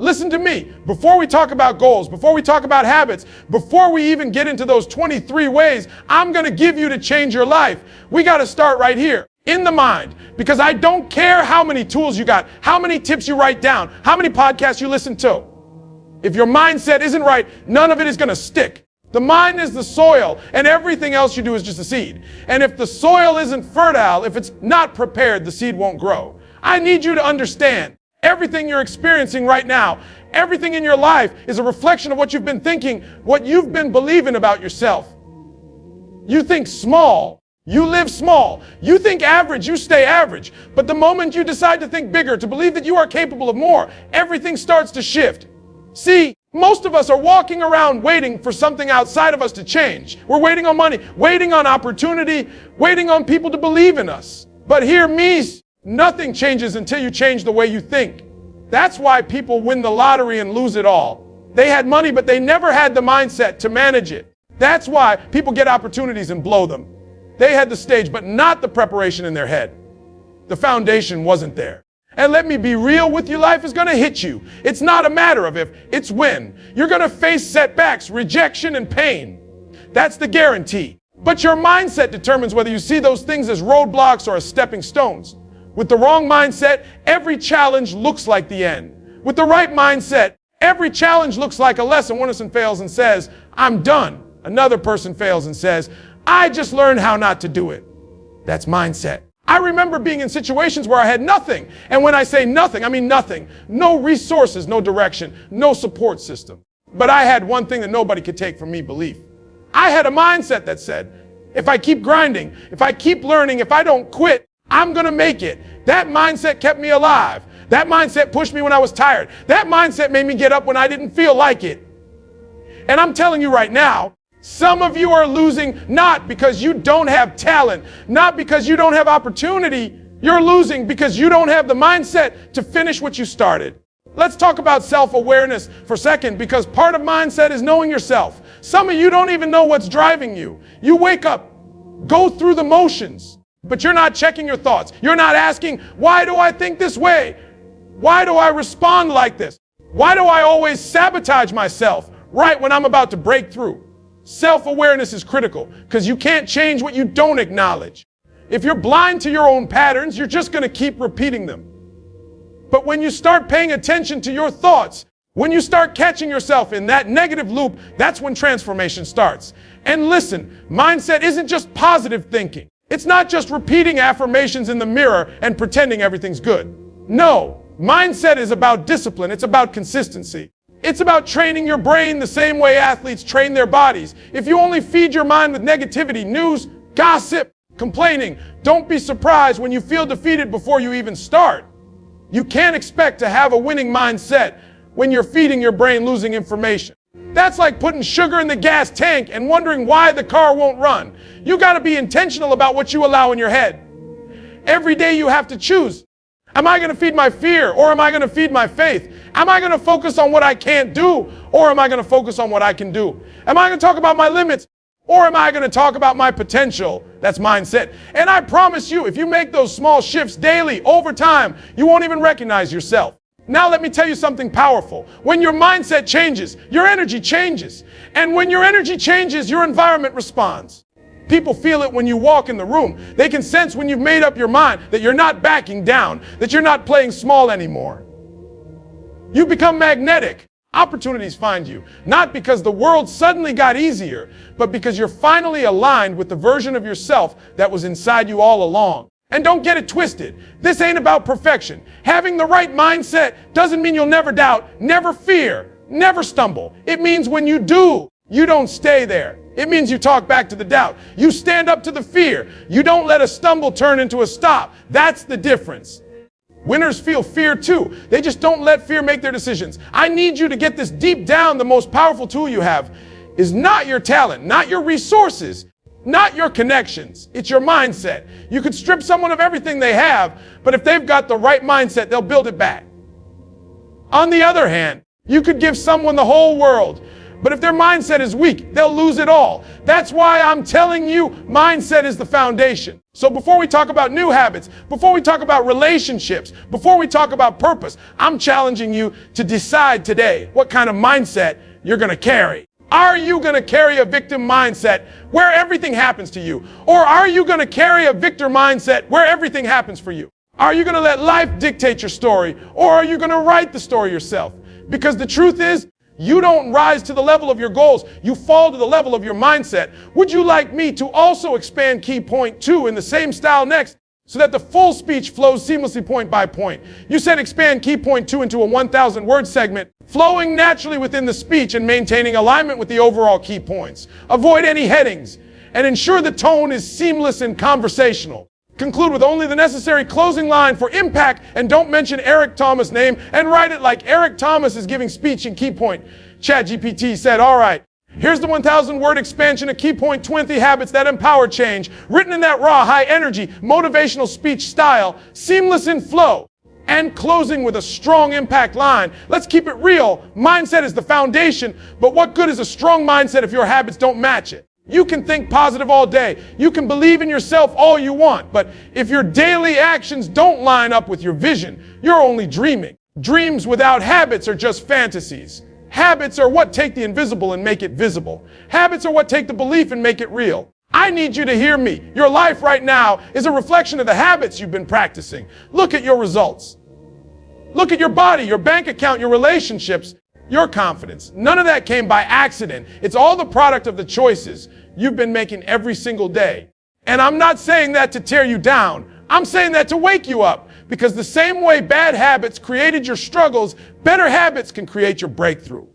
Listen to me. Before we talk about goals, before we talk about habits, before we even get into those 23 ways I'm going to give you to change your life, we got to start right here in the mind. Because I don't care how many tools you got, how many tips you write down, how many podcasts you listen to. If your mindset isn't right, none of it is going to stick. The mind is the soil, and everything else you do is just a seed. And if the soil isn't fertile, if it's not prepared, the seed won't grow. I need you to understand. Everything you're experiencing right now, everything in your life is a reflection of what you've been thinking, what you've been believing about yourself. You think small, you live small. You think average, you stay average. But the moment you decide to think bigger, to believe that you are capable of more, everything starts to shift. See, most of us are walking around waiting for something outside of us to change. We're waiting on money, waiting on opportunity, waiting on people to believe in us. But hear me. Nothing changes until you change the way you think. That's why people win the lottery and lose it all. They had money, but they never had the mindset to manage it. That's why people get opportunities and blow them. They had the stage, but not the preparation in their head. The foundation wasn't there. And let me be real with you, life is going to hit you. It's not a matter of if, it's when. You're going to face setbacks, rejection, and pain. That's the guarantee. But your mindset determines whether you see those things as roadblocks or as stepping stones. With the wrong mindset, every challenge looks like the end. With the right mindset, every challenge looks like a lesson. One person fails and says, I'm done. Another person fails and says, I just learned how not to do it. That's mindset. I remember being in situations where I had nothing. And when I say nothing, I mean nothing. No resources, no direction, no support system. But I had one thing that nobody could take from me, belief. I had a mindset that said, if I keep grinding, if I keep learning, if I don't quit, I'm going to make it. That mindset kept me alive. That mindset pushed me when I was tired. That mindset made me get up when I didn't feel like it. And I'm telling you right now, some of you are losing not because you don't have talent, not because you don't have opportunity. You're losing because you don't have the mindset to finish what you started. Let's talk about self-awareness for a second, because part of mindset is knowing yourself. Some of you don't even know what's driving you. You wake up, go through the motions. But you're not checking your thoughts. You're not asking, why do I think this way? Why do I respond like this? Why do I always sabotage myself right when I'm about to break through? Self-awareness is critical because you can't change what you don't acknowledge. If you're blind to your own patterns, you're just going to keep repeating them. But when you start paying attention to your thoughts, when you start catching yourself in that negative loop, that's when transformation starts. And listen, mindset isn't just positive thinking. It's not just repeating affirmations in the mirror and pretending everything's good. No, mindset is about discipline. It's about consistency. It's about training your brain the same way athletes train their bodies. If you only feed your mind with negativity, news, gossip, complaining, don't be surprised when you feel defeated before you even start. You can't expect to have a winning mindset when you're feeding your brain losing information. That's like putting sugar in the gas tank and wondering why the car won't run. You got to be intentional about what you allow in your head. Every day you have to choose. Am I going to feed my fear, or am I going to feed my faith? Am I going to focus on what I can't do, or am I going to focus on what I can do? Am I going to talk about my limits, or am I going to talk about my potential? That's mindset. And I promise you, if you make those small shifts daily, over time, you won't even recognize yourself. Now let me tell you something powerful. When your mindset changes, your energy changes. And when your energy changes, your environment responds. People feel it when you walk in the room. They can sense when you've made up your mind that you're not backing down, that you're not playing small anymore. You become magnetic. Opportunities find you, not because the world suddenly got easier, but because you're finally aligned with the version of yourself that was inside you all along. And don't get it twisted. This ain't about perfection. Having the right mindset doesn't mean you'll never doubt, never fear, never stumble. It means when you do, you don't stay there. It means you talk back to the doubt. You stand up to the fear. You don't let a stumble turn into a stop. That's the difference. Winners feel fear too. They just don't let fear make their decisions. I need you to get this deep down. The most powerful tool you have is not your talent, not your resources, not your connections. It's your mindset. You could strip someone of everything they have, but if they've got the right mindset, they'll build it back. On the other hand, you could give someone the whole world, But if their mindset is weak, they'll lose it all. That's why I'm telling you, mindset is the foundation. So before we talk about new habits, before we talk about relationships, before we talk about purpose, I'm challenging you to decide today what kind of mindset you're going to carry. Are you going to carry a victim mindset where everything happens to you? Or are you going to carry a victor mindset where everything happens for you? Are you going to let life dictate your story? Or are you going to write the story yourself? Because the truth is, you don't rise to the level of your goals. You fall to the level of your mindset. Would you like me to also expand key point 2 in the same style next so that the full speech flows seamlessly point by point? You said expand key point 2 into a 1,000 word segment, flowing naturally within the speech and maintaining alignment with the overall key points. Avoid any headings and ensure the tone is seamless and conversational. Conclude with only the necessary closing line for impact, and don't mention Eric Thomas' name, and write it like Eric Thomas is giving speech in key point. ChatGPT said, all right, here's the 1,000 word expansion of key point 20 habits that empower change, written in that raw, high energy, motivational speech style, seamless in flow, and closing with a strong impact line. Let's keep it real. Mindset is the foundation, but what good is a strong mindset if your habits don't match it? You can think positive all day. You can believe in yourself all you want. But if your daily actions don't line up with your vision, you're only dreaming. Dreams without habits are just fantasies. Habits are what take the invisible and make it visible. Habits are what take the belief and make it real. I need you to hear me. Your life right now is a reflection of the habits you've been practicing. Look at your results. Look at your body, your bank account, your relationships, your confidence. None of that came by accident. It's all the product of the choices you've been making every single day. And I'm not saying that to tear you down. I'm saying that to wake you up. Because the same way bad habits created your struggles, better habits can create your breakthrough.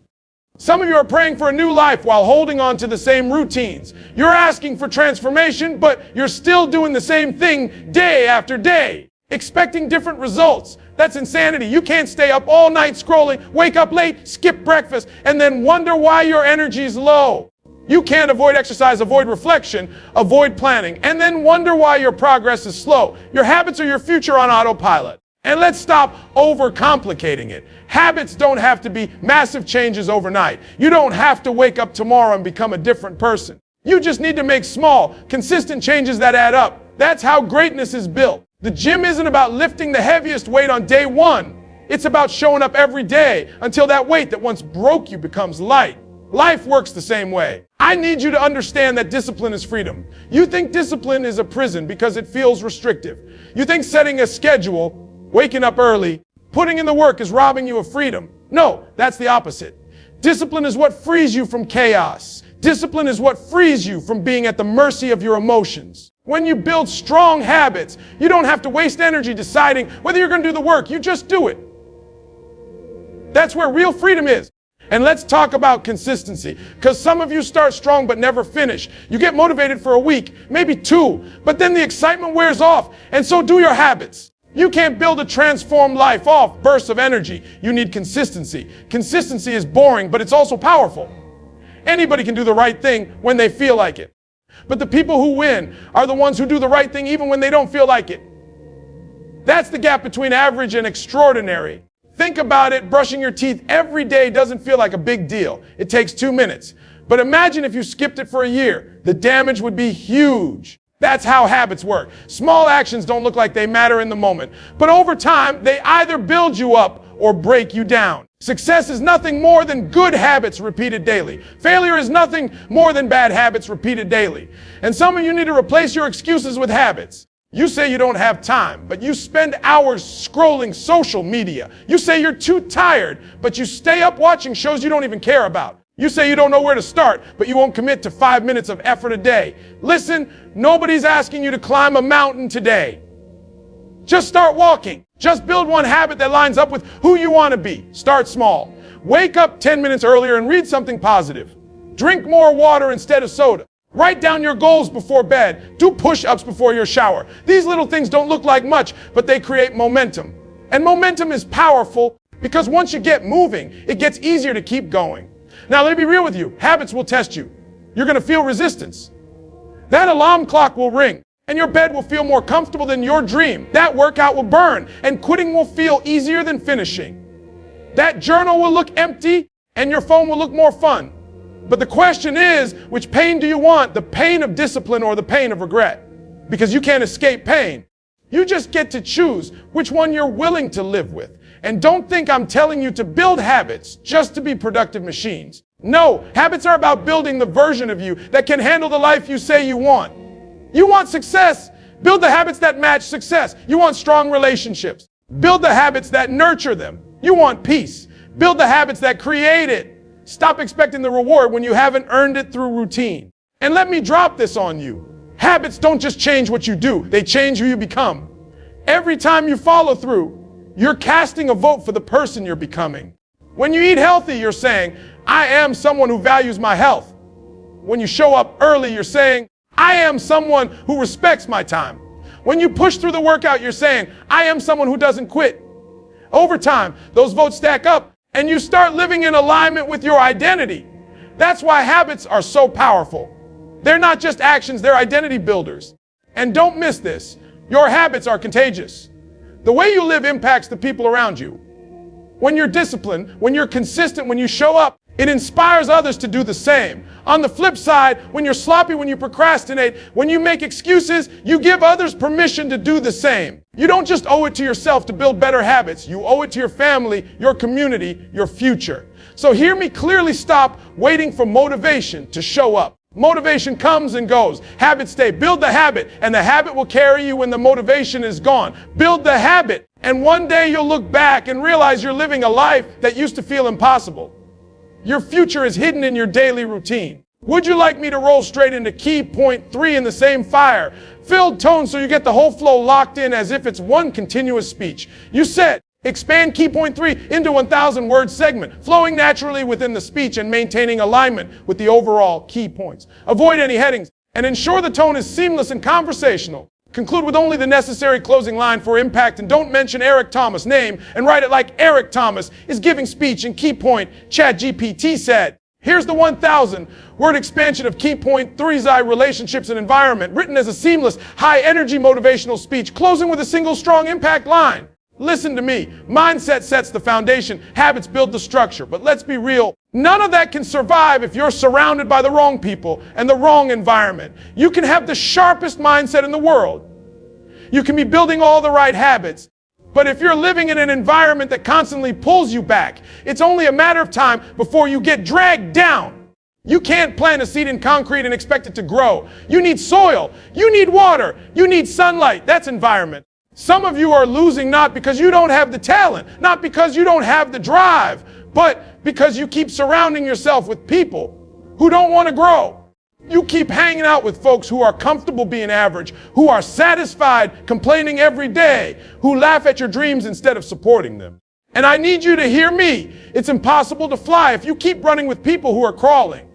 Some of you are praying for a new life while holding on to the same routines. You're asking for transformation, but you're still doing the same thing day after day, expecting different results. That's insanity. You can't stay up all night scrolling, wake up late, skip breakfast, and then wonder why your energy is low. You can't avoid exercise, avoid reflection, avoid planning, and then wonder why your progress is slow. Your habits are your future on autopilot. And let's stop overcomplicating it. Habits don't have to be massive changes overnight. You don't have to wake up tomorrow and become a different person. You just need to make small, consistent changes that add up. That's how greatness is built. The gym isn't about lifting the heaviest weight on day one. It's about showing up every day until that weight that once broke you becomes light. Life works the same way. I need you to understand that discipline is freedom. You think discipline is a prison because it feels restrictive. You think setting a schedule, waking up early, putting in the work is robbing you of freedom. No, that's the opposite. Discipline is what frees you from chaos. Discipline is what frees you from being at the mercy of your emotions. When you build strong habits, you don't have to waste energy deciding whether you're going to do the work. You just do it. That's where real freedom is. And let's talk about consistency, because some of you start strong but never finish. You get motivated for a week, maybe 2, but then the excitement wears off, and so do your habits. You can't build a transformed life off bursts of energy. You need consistency. Consistency is boring, but it's also powerful. Anybody can do the right thing when they feel like it. But the people who win are the ones who do the right thing even when they don't feel like it. That's the gap between average and extraordinary. Think about it, brushing your teeth every day doesn't feel like a big deal. It takes 2 minutes. But imagine if you skipped it for a year. The damage would be huge. That's how habits work. Small actions don't look like they matter in the moment. But over time, they either build you up or break you down. Success is nothing more than good habits repeated daily. Failure is nothing more than bad habits repeated daily. And some of you need to replace your excuses with habits. You say you don't have time, but you spend hours scrolling social media. You say you're too tired, but you stay up watching shows you don't even care about. You say you don't know where to start, but you won't commit to 5 minutes of effort a day. Listen, nobody's asking you to climb a mountain today. Just start walking. Just build one habit that lines up with who you want to be. Start small. Wake up 10 minutes earlier and read something positive. Drink more water instead of soda. Write down your goals before bed. Do push-ups before your shower. These little things don't look like much, but they create momentum. And momentum is powerful because once you get moving, it gets easier to keep going. Now, let me be real with you. Habits will test you. You're going to feel resistance. That alarm clock will ring, and your bed will feel more comfortable than your dream. That workout will burn, and quitting will feel easier than finishing. That journal will look empty, and your phone will look more fun. But the question is, which pain do you want? The pain of discipline or the pain of regret? Because you can't escape pain. You just get to choose which one you're willing to live with. And don't think I'm telling you to build habits just to be productive machines. No, habits are about building the version of you that can handle the life you say you want. You want success? Build the habits that match success. You want strong relationships? Build the habits that nurture them. You want peace? Build the habits that create it. Stop expecting the reward when you haven't earned it through routine. And let me drop this on you. Habits don't just change what you do, they change who you become. Every time you follow through, you're casting a vote for the person you're becoming. When you eat healthy, you're saying, I am someone who values my health. When you show up early, you're saying, I am someone who respects my time. When you push through the workout, you're saying, I am someone who doesn't quit. Over time, those votes stack up and you start living in alignment with your identity. That's why habits are so powerful. They're not just actions, they're identity builders. And don't miss this, your habits are contagious. The way you live impacts the people around you. When you're disciplined, when you're consistent, when you show up, it inspires others to do the same. On the flip side, when you're sloppy, when you procrastinate, when you make excuses, you give others permission to do the same. You don't just owe it to yourself to build better habits. You owe it to your family, your community, your future. So hear me clearly, stop waiting for motivation to show up. Motivation comes and goes. Habits stay. Build the habit, and the habit will carry you when the motivation is gone. Build the habit, and one day you'll look back and realize you're living a life that used to feel impossible. Your future is hidden in your daily routine. Would you like me to roll straight into key point 3 in the same fire? Filled tone so you get the whole flow locked in as if it's one continuous speech. You said, expand key point 3 into 1,000 word segment, flowing naturally within the speech and maintaining alignment with the overall key points. Avoid any headings and ensure the tone is seamless and conversational. Conclude with only the necessary closing line for impact, and don't mention Eric Thomas' name and write it like Eric Thomas is giving speech in key point ChatGPT said. Here's the 1,000 word expansion of key point 3's relationships and environment, written as a seamless, high energy motivational speech, closing with a single strong impact line. Listen to me. Mindset sets the foundation. Habits build the structure. But let's be real. None of that can survive if you're surrounded by the wrong people and the wrong environment. You can have the sharpest mindset in the world. You can be building all the right habits. But if you're living in an environment that constantly pulls you back, it's only a matter of time before you get dragged down. You can't plant a seed in concrete and expect it to grow. You need soil. You need water. You need sunlight. That's environment. Some of you are losing not because you don't have the talent, not because you don't have the drive, but because you keep surrounding yourself with people who don't want to grow. You keep hanging out with folks who are comfortable being average, who are satisfied complaining every day, who laugh at your dreams instead of supporting them. And I need you to hear me. It's impossible to fly if you keep running with people who are crawling.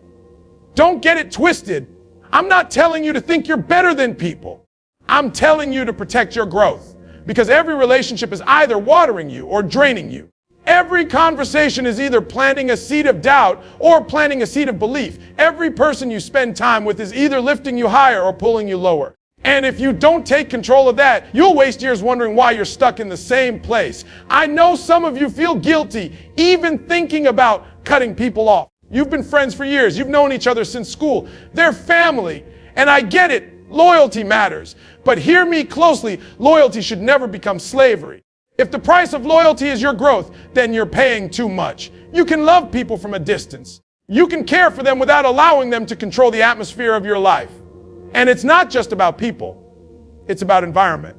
Don't get it twisted. I'm not telling you to think you're better than people. I'm telling you to protect your growth, because every relationship is either watering you or draining you. Every conversation is either planting a seed of doubt or planting a seed of belief. Every person you spend time with is either lifting you higher or pulling you lower. And if you don't take control of that, you'll waste years wondering why you're stuck in the same place. I know some of you feel guilty even thinking about cutting people off. You've been friends for years. You've known each other since school. They're family. And I get it. Loyalty matters. But hear me closely, loyalty should never become slavery. If the price of loyalty is your growth, then you're paying too much. You can love people from a distance. You can care for them without allowing them to control the atmosphere of your life. And it's not just about people, it's about environment.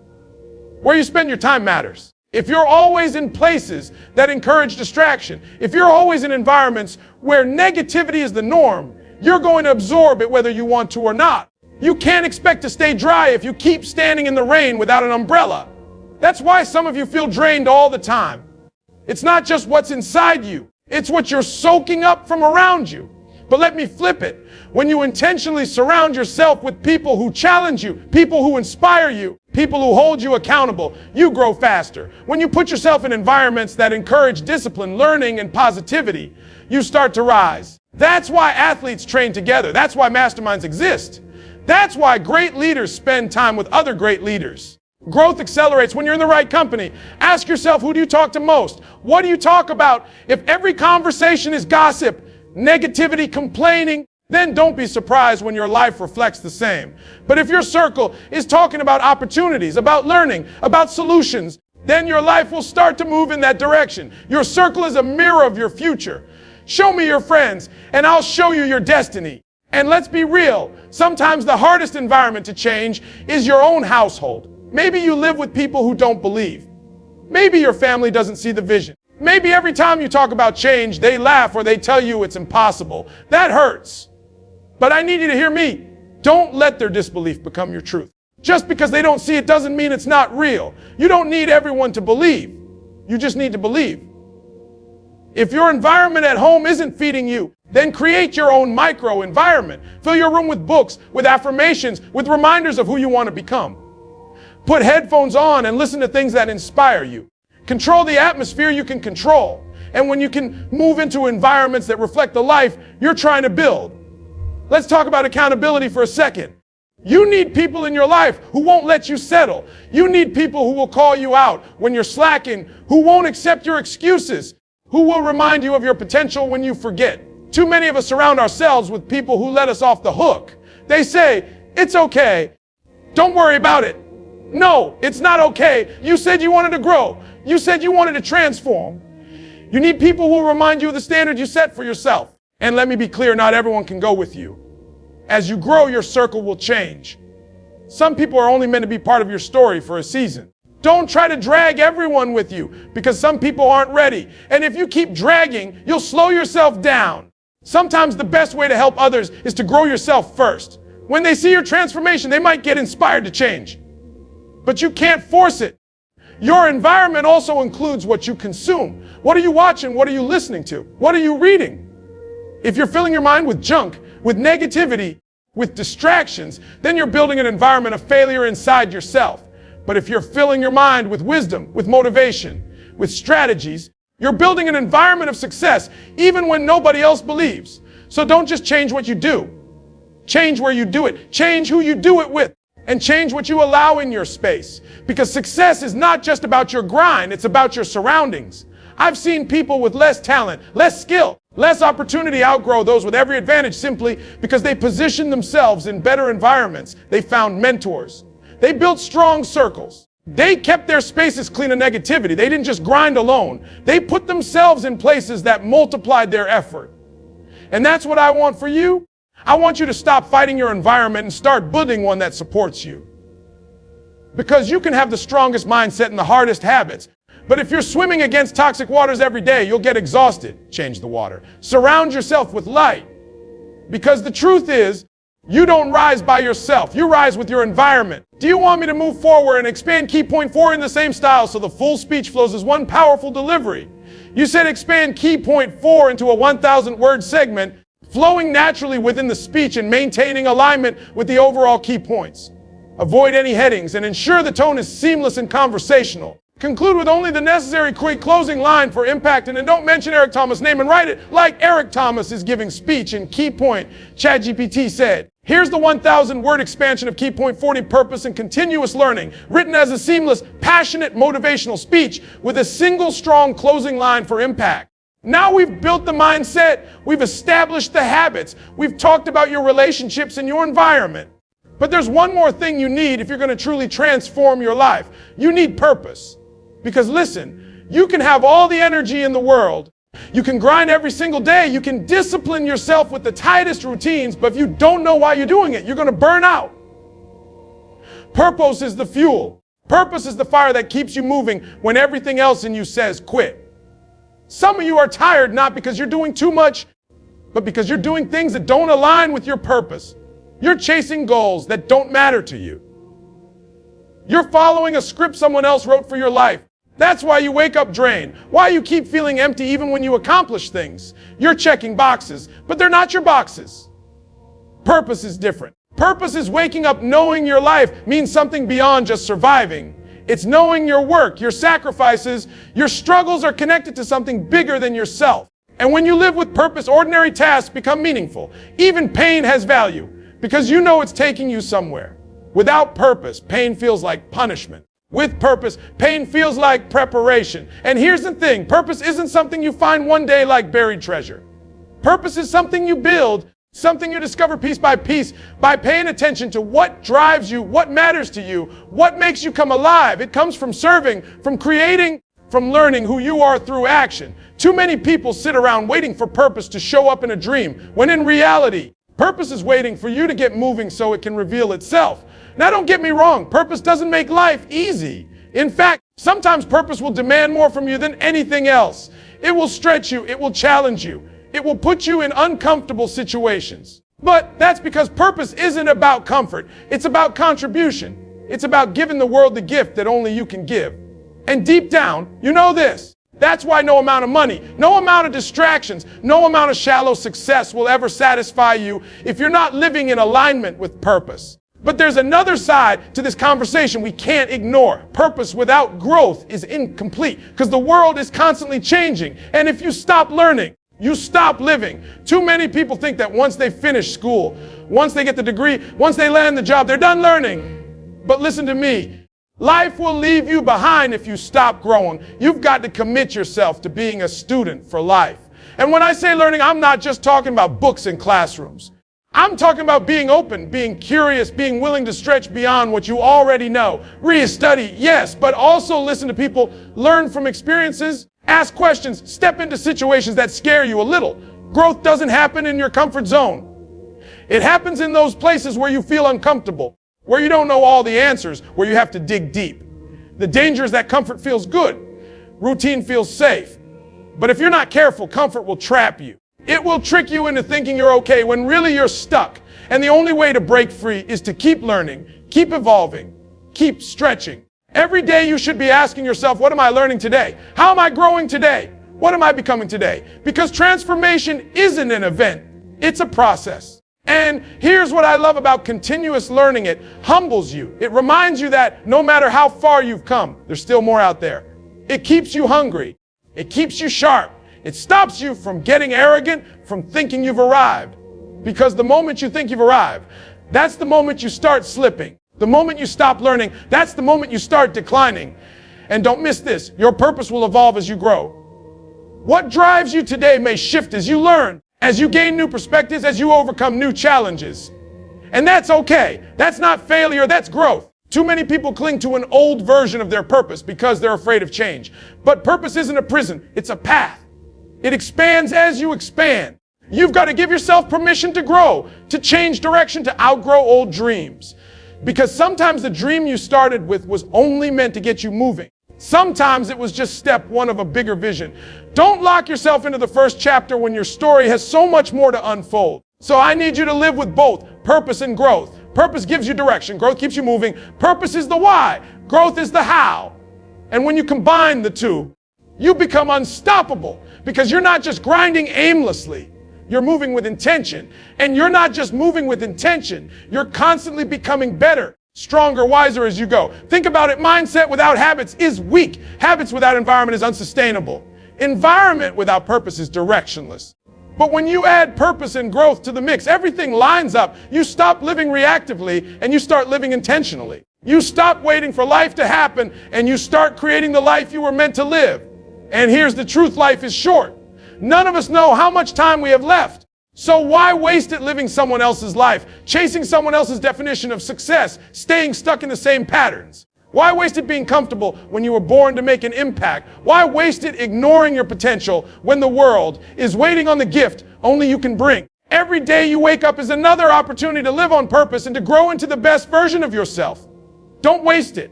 Where you spend your time matters. If you're always in places that encourage distraction, if you're always in environments where negativity is the norm, you're going to absorb it whether you want to or not. You can't expect to stay dry if you keep standing in the rain without an umbrella. That's why some of you feel drained all the time. It's not just what's inside you, it's what you're soaking up from around you. But let me flip it. When you intentionally surround yourself with people who challenge you, people who inspire you, people who hold you accountable, you grow faster. When you put yourself in environments that encourage discipline, learning, and positivity, you start to rise. That's why athletes train together. That's why masterminds exist. That's why great leaders spend time with other great leaders. Growth accelerates when you're in the right company. Ask yourself, who do you talk to most? What do you talk about? If every conversation is gossip, negativity, complaining, then don't be surprised when your life reflects the same. But if your circle is talking about opportunities, about learning, about solutions, then your life will start to move in that direction. Your circle is a mirror of your future. Show me your friends, and I'll show you your destiny. And let's be real, sometimes the hardest environment to change is your own household. Maybe you live with people who don't believe. Maybe your family doesn't see the vision. Maybe every time you talk about change, they laugh or they tell you it's impossible. That hurts. But I need you to hear me. Don't let their disbelief become your truth. Just because they don't see it doesn't mean it's not real. You don't need everyone to believe. You just need to believe. If your environment at home isn't feeding you, then create your own micro environment. Fill your room with books, with affirmations, with reminders of who you want to become. Put headphones on and listen to things that inspire you. Control the atmosphere you can control. And when you can move into environments that reflect the life you're trying to build. Let's talk about accountability for a second. You need people in your life who won't let you settle. You need people who will call you out when you're slacking, who won't accept your excuses, who will remind you of your potential when you forget. Too many of us surround ourselves with people who let us off the hook. They say, it's okay. Don't worry about it. No, it's not okay. You said you wanted to grow. You said you wanted to transform. You need people who will remind you of the standard you set for yourself. And let me be clear, not everyone can go with you. As you grow, your circle will change. Some people are only meant to be part of your story for a season. Don't try to drag everyone with you because some people aren't ready. And if you keep dragging, you'll slow yourself down. Sometimes the best way to help others is to grow yourself first. When they see your transformation, they might get inspired to change. But you can't force it. Your environment also includes what you consume. What are you watching? What are you listening to? What are you reading? If you're filling your mind with junk, with negativity, with distractions, then you're building an environment of failure inside yourself. But if you're filling your mind with wisdom, with motivation, with strategies, you're building an environment of success, even when nobody else believes. So don't just change what you do. Change where you do it. Change who you do it with. And change what you allow in your space. Because success is not just about your grind, it's about your surroundings. I've seen people with less talent, less skill, less opportunity outgrow those with every advantage simply because they positioned themselves in better environments. They found mentors. They built strong circles. They kept their spaces clean of negativity. They didn't just grind alone. They put themselves in places that multiplied their effort. And that's what I want for you. I want you to stop fighting your environment and start building one that supports you. Because you can have the strongest mindset and the hardest habits. But if you're swimming against toxic waters every day, you'll get exhausted. Change the water. Surround yourself with light. Because the truth is, you don't rise by yourself. You rise with your environment. Do you want me to move forward and expand key point 4 in the same style so the full speech flows as one powerful delivery? You said expand key point 4 into a 1,000 word segment, flowing naturally within the speech and maintaining alignment with the overall key points. Avoid any headings and ensure the tone is seamless and conversational. Conclude with only the necessary quick closing line for impact, and then don't mention Eric Thomas' name and write it like Eric Thomas is giving speech in key point. ChatGPT said, here's the 1,000 word expansion of key point 40, purpose and continuous learning, written as a seamless, passionate, motivational speech with a single strong closing line for impact. Now we've built the mindset, we've established the habits, we've talked about your relationships and your environment. But there's one more thing you need if you're going to truly transform your life. You need purpose. Because listen, you can have all the energy in the world. You can grind every single day. You can discipline yourself with the tightest routines, but if you don't know why you're doing it, you're going to burn out. Purpose is the fuel. Purpose is the fire that keeps you moving when everything else in you says quit. Some of you are tired not because you're doing too much, but because you're doing things that don't align with your purpose. You're chasing goals that don't matter to you. You're following a script someone else wrote for your life. That's why you wake up drained, why you keep feeling empty even when you accomplish things. You're checking boxes, but they're not your boxes. Purpose is different. Purpose is waking up knowing your life means something beyond just surviving. It's knowing your work, your sacrifices, your struggles are connected to something bigger than yourself. And when you live with purpose, ordinary tasks become meaningful. Even pain has value because you know it's taking you somewhere. Without purpose, pain feels like punishment. With purpose, pain feels like preparation. And here's the thing, purpose isn't something you find one day like buried treasure. Purpose is something you build, something you discover piece by piece by paying attention to what drives you, what matters to you, what makes you come alive. It comes from serving, from creating, from learning who you are through action. Too many people sit around waiting for purpose to show up in a dream, when in reality, purpose is waiting for you to get moving so it can reveal itself. Now don't get me wrong, purpose doesn't make life easy. In fact, sometimes purpose will demand more from you than anything else. It will stretch you, it will challenge you, it will put you in uncomfortable situations. But that's because purpose isn't about comfort, it's about contribution. It's about giving the world the gift that only you can give. And deep down, you know this. That's why no amount of money, no amount of distractions, no amount of shallow success will ever satisfy you if you're not living in alignment with purpose. But there's another side to this conversation we can't ignore. Purpose without growth is incomplete because the world is constantly changing. And if you stop learning, you stop living. Too many people think that once they finish school, once they get the degree, once they land the job, they're done learning. But listen to me. Life will leave you behind if you stop growing. You've got to commit yourself to being a student for life. And when I say learning, I'm not just talking about books and classrooms. I'm talking about being open, being curious, being willing to stretch beyond what you already know. Read, study, yes, but also listen to people, learn from experiences, ask questions, step into situations that scare you a little. Growth doesn't happen in your comfort zone. It happens in those places where you feel uncomfortable, where you don't know all the answers, where you have to dig deep. The danger is that comfort feels good, routine feels safe. But if you're not careful, comfort will trap you. It will trick you into thinking you're okay when really you're stuck. And the only way to break free is to keep learning, keep evolving, keep stretching. Every day you should be asking yourself, what am I learning today? How am I growing today? What am I becoming today? Because transformation isn't an event, it's a process. And here's what I love about continuous learning. It humbles you. It reminds you that no matter how far you've come, there's still more out there. It keeps you hungry. It keeps you sharp. It stops you from getting arrogant, from thinking you've arrived. Because the moment you think you've arrived, that's the moment you start slipping. The moment you stop learning, that's the moment you start declining. And don't miss this, your purpose will evolve as you grow. What drives you today may shift as you learn, as you gain new perspectives, as you overcome new challenges. And that's okay. That's not failure, that's growth. Too many people cling to an old version of their purpose because they're afraid of change. But purpose isn't a prison, it's a path. It expands as you expand. You've got to give yourself permission to grow, to change direction, to outgrow old dreams. Because sometimes the dream you started with was only meant to get you moving. Sometimes it was just step one of a bigger vision. Don't lock yourself into the first chapter when your story has so much more to unfold. So I need you to live with both purpose and growth. Purpose gives you direction. Growth keeps you moving. Purpose is the why. Growth is the how. And when you combine the two, you become unstoppable because you're not just grinding aimlessly. You're moving with intention. And you're not just moving with intention. You're constantly becoming better, stronger, wiser as you go. Think about it. Mindset without habits is weak. Habits without environment is unsustainable. Environment without purpose is directionless. But when you add purpose and growth to the mix, everything lines up. You stop living reactively and you start living intentionally. You stop waiting for life to happen and you start creating the life you were meant to live. And here's the truth, life is short. None of us know how much time we have left. So why waste it living someone else's life, chasing someone else's definition of success, staying stuck in the same patterns? Why waste it being comfortable when you were born to make an impact? Why waste it ignoring your potential when the world is waiting on the gift only you can bring? Every day you wake up is another opportunity to live on purpose and to grow into the best version of yourself. Don't waste it.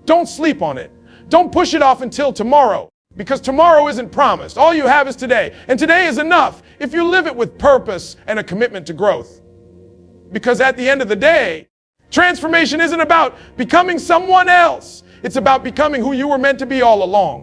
Don't sleep on it. Don't push it off until tomorrow. Because tomorrow isn't promised. All you have is today. And today is enough if you live it with purpose and a commitment to growth. Because at the end of the day, transformation isn't about becoming someone else. It's about becoming who you were meant to be all along.